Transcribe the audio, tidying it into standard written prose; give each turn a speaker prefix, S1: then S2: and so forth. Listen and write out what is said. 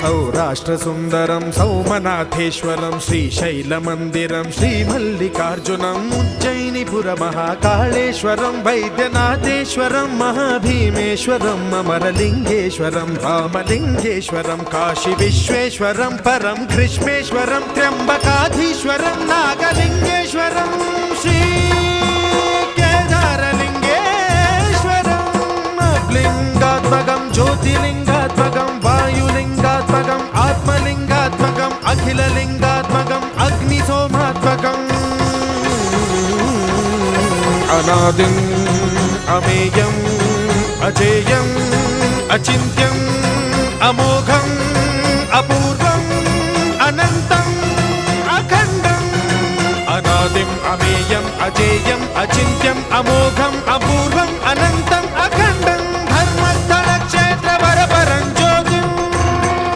S1: सौराष्ट्रसुन्दरं सौमनाथेश्वरं श्रीशैलमन्दिरं श्रीमल्लिकार्जुनम् उज्जयिनीपुरमहाकाळेश्वरं वैद्यनाथेश्वरं महाभीमेश्वरम् अमरलिङ्गेश्वरं रामलिङ्गेश्वरं काशीविश्वेश्वरं परं ग्रीष्मेश्वरं त्र्यम्बकाधीश्वरं नागलिङ्गेश्वरं श्रीकेदारलिङ्गेश्वरम् लिङ्गात्मकं ज्योतिलिङ्गात्मकं वायुलिङ्गात्मकम् आत्मलिङ्गात्मकम् अखिललिङ्गात्मकम् अग्निसोमात्मकम् अनादिम् अमेयम् अजेयम् अचिन्त्यम् अमोघम् अपूर्वम् अनन्तम् अखण्डम् अनादिम् अमेयम् अजेयम् अचिन्त्यम् अमोघम्